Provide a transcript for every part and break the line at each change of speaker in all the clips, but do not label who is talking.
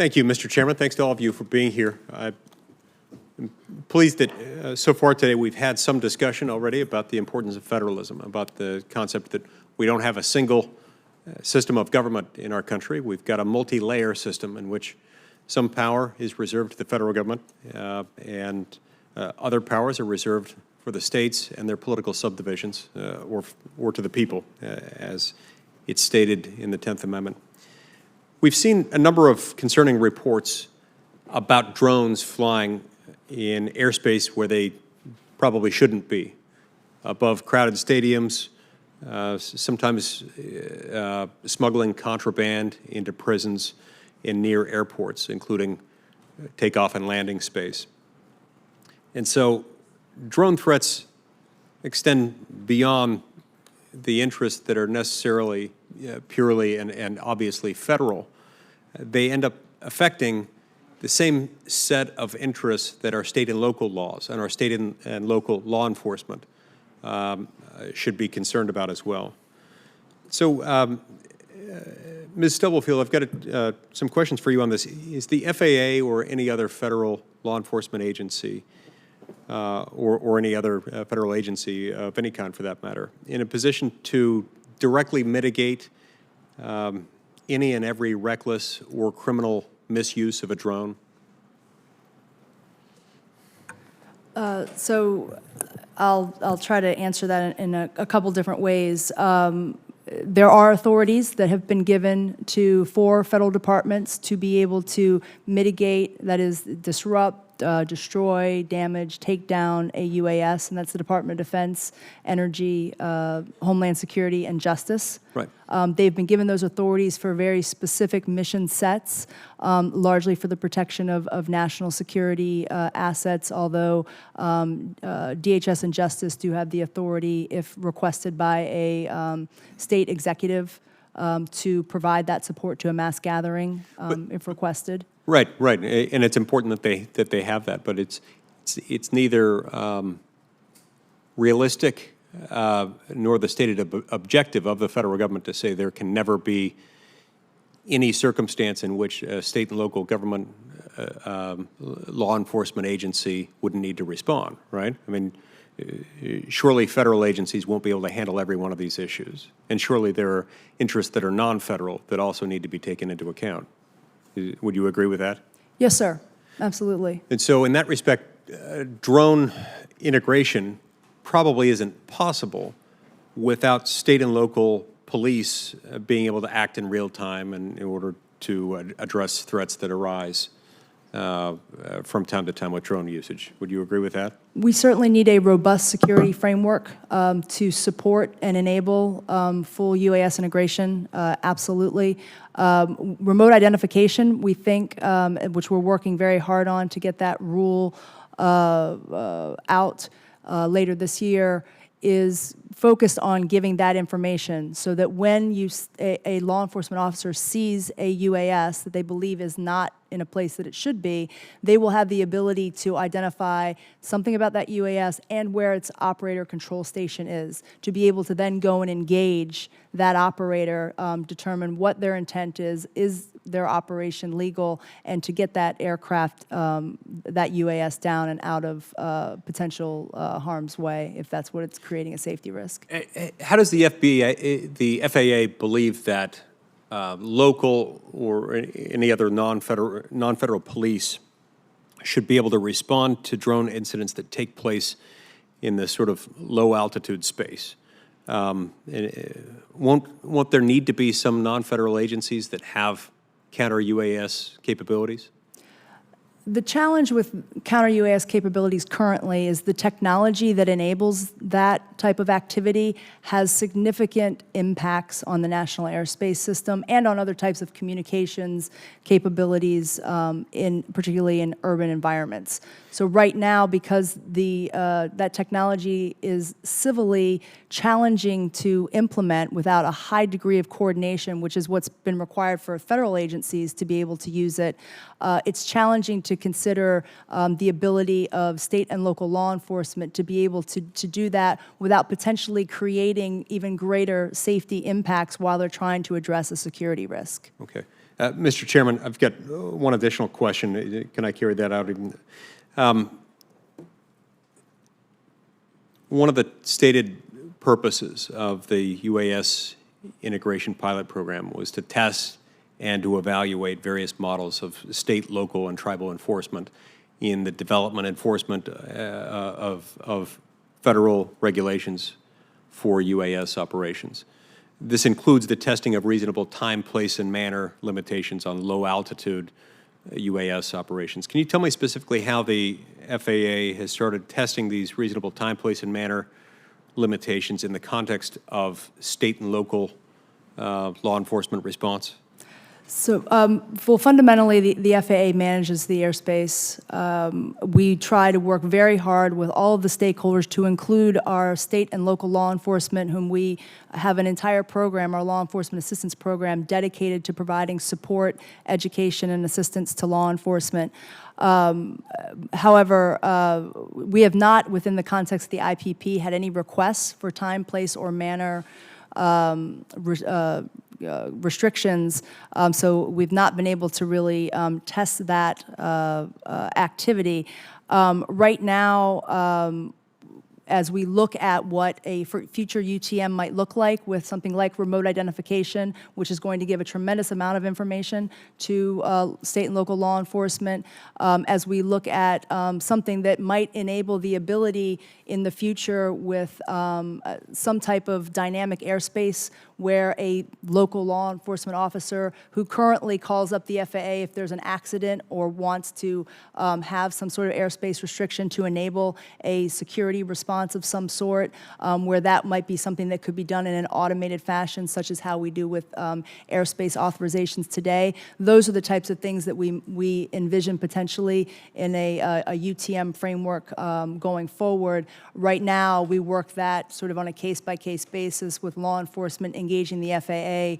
Thank you, Mr. Chairman. Thanks to all of you for being here. I'm pleased that so far today we've had some discussion already about the importance of federalism, about the concept that we don't have a single system of government in our country. We've got a multi-layer system in which some power is reserved to the federal government and other powers are reserved for the states and their political subdivisions or to the people, as it's stated in the 10th Amendment. We've seen a number of concerning reports about drones flying in airspace where they probably shouldn't be, above crowded stadiums, sometimes smuggling contraband into prisons and near airports, including takeoff and landing space. And so drone threats extend beyond the interests that are necessarily purely and obviously federal. They end up affecting the same set of interests that our state and local laws and our state and local law enforcement should be concerned about as well. So, Ms. Stubblefield, I've got some questions for you on this. Is the FAA or any other federal law enforcement agency or any other federal agency of any kind for that matter in a position to directly mitigate any and every reckless or criminal misuse of a drone?
So I'll try to answer that in a couple different ways. There are authorities that have been given to 4 federal departments to be able to mitigate, that is, disrupt, destroy, damage, take down a UAS, and that's the Department of Defense, Energy, Homeland Security, and Justice.
Right.
They've been given those authorities for very specific mission sets, largely for the protection of national security assets, although DHS and Justice do have the authority, if requested by a state executive, to provide that support to a mass gathering if requested.
Right, right, and it's important that they have that, but it's neither realistic nor the stated objective of the federal government to say there can never be any circumstance in which a state and local government law enforcement agency wouldn't need to respond, right? I mean, surely federal agencies won't be able to handle every one of these issues, and surely there are interests that are non-federal that also need to be taken into account. Would you agree with that?
Yes, sir. Absolutely.
And so in that respect, drone integration probably isn't possible without state and local police being able to act in real time and in order to address threats that arise from time to time with drone usage. Would you agree with that?
We certainly need a robust security framework to support and enable full UAS integration, absolutely. Remote identification, we think, which we're working very hard on to get that rule out later this year, is focused on giving that information so that when a law enforcement officer sees a UAS that they believe is not in a place that it should be, they will have the ability to identify something about that UAS and where its operator control station is, to be able to then go and engage that operator, determine what their intent is their operation legal, and to get that aircraft, that UAS down and out of potential harm's way if that's what it's creating a safety risk.
How does the FAA believe that local or any other non-federal police should be able to respond to drone incidents that take place in this sort of low altitude space? Won't there need to be some non-federal agencies that have counter-UAS capabilities?
The challenge with counter-UAS capabilities currently is the technology that enables that type of activity has significant impacts on the national airspace system and on other types of communications capabilities, particularly in urban environments. So right now, because that technology is civilly challenging to implement without a high degree of coordination, which is what's been required for federal agencies to be able to use it, it's challenging to consider the ability of state and local law enforcement to be able to do that without potentially creating even greater safety impacts while they're trying to address a security risk.
Okay. Mr. Chairman, I've got one additional question. Can I carry that out? One of the stated purposes of the UAS integration pilot program was to test and to evaluate various models of state, local, and tribal enforcement in the development enforcement of federal regulations for UAS operations. This includes the testing of reasonable time, place, and manner limitations on low-altitude UAS operations. Can you tell me specifically how the FAA has started testing these reasonable time, place, and manner limitations in the context of state and local law enforcement response?
So, well, fundamentally, the FAA manages the airspace. We try to work very hard with all of the stakeholders, to include our state and local law enforcement, whom we have an entire program, our law enforcement assistance program, dedicated to providing support, education, and assistance to law enforcement. However, we have not, within the context of the IPP, had any requests for time, place, or manner restrictions, so we've not been able to really test that activity. Right now, as we look at what a future UTM might look like with something like remote identification, which is going to give a tremendous amount of information to state and local law enforcement, as we look at something that might enable the ability in the future with some type of dynamic airspace where a local law enforcement officer who currently calls up the FAA if there's an accident or wants to have some sort of airspace restriction to enable a security response of some sort, where that might be something that could be done in an automated fashion, such as how we do with airspace authorizations today. Those are the types of things that we envision potentially in a UTM framework going forward. Right now, we work that sort of on a case-by-case basis with law enforcement engaging the FAA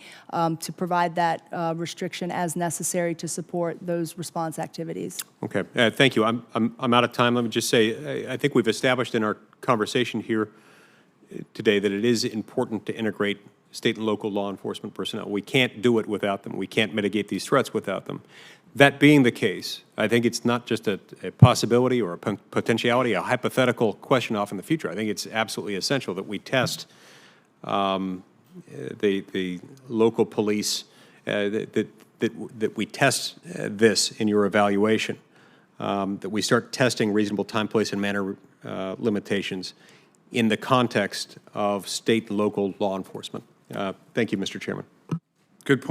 to provide that restriction as necessary to support those response activities.
Okay, thank you. I'm out of time. Let me just say, I think we've established in our conversation here today that it is important to integrate state and local law enforcement personnel. We can't do it without them. We can't mitigate these threats without them. That being the case, I think it's not just a possibility or a potentiality, a hypothetical question off in the future. I think it's absolutely essential that we test the local police, that we test this in your evaluation, that we start testing reasonable time, place, and manner limitations in the context of state and local law enforcement. Thank you, Mr. Chairman.
Good point.